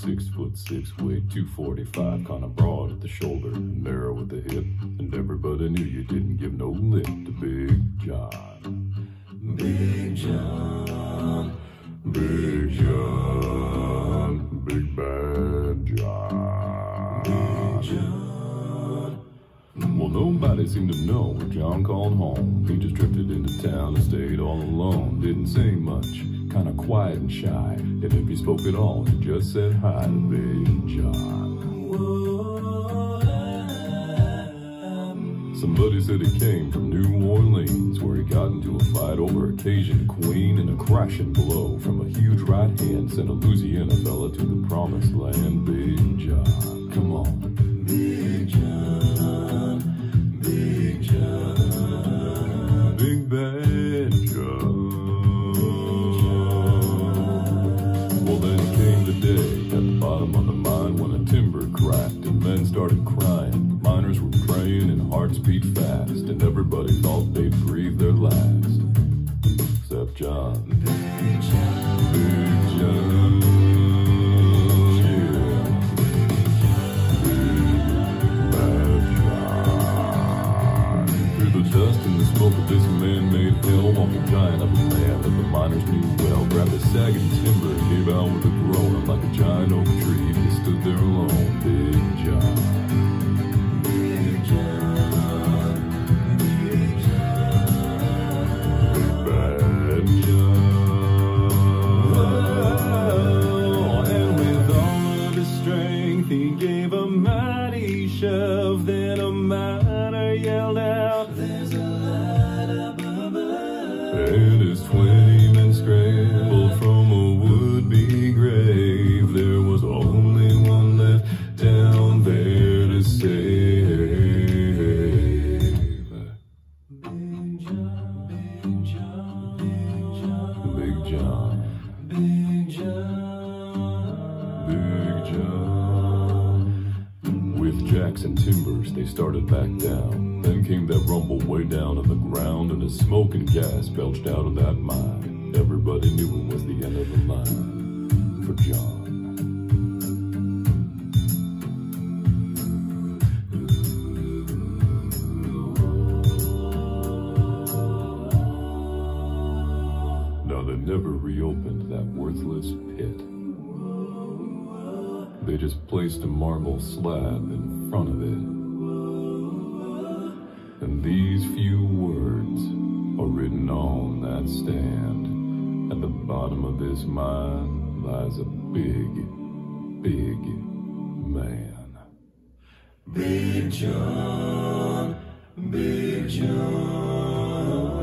6'6", weighed 245, kinda broad at the shoulder, narrow at the hip, and everybody knew you didn't give no lip to Big John. Big John, Big John, Big Bad John. Big John. Well, nobody seemed to know when John called home. He just drifted into town and stayed all alone. Didn't say much, kinda quiet and shy. And if he spoke at all, he just said hi to Big John. Somebody said he came from New Orleans, where he got into a fight over a Cajun queen, and a crashing blow from a huge right hand sent a Louisiana fella to the promised land. Big John, come on. Big John, Big John, Big Bad John. Well, then came the day at the bottom of the mine when a timber cracked and men started crying. Miners were praying and hearts beat fast, and everybody thought they'd breathe their last. Except John. Big John. Big John. Yeah. Big Bad John. Through the dust and the smoke of this man-made hell walked a giant of a man that the miners knew well. Grabbed a sagging timber and gave out with a groan, and like a giant oak tree, he stood there alone. Big John. Then a miner yelled out, "There's a light up above." And as 20 men scrambled from a would-be grave, there was only one left down there to save. Big John, Big John, Big John, Big John, Big John, Big John. With jacks and timbers, they started back down. Then came that rumble way down in the ground, and as smoke and gas belched out of that mine, everybody knew it was the end of the line for John. Now they never reopened that worthless pit. They just placed a marble slab in front of it. And these few words are written on that stand. At the bottom of this mine lies a big, big man. Big John, Big John.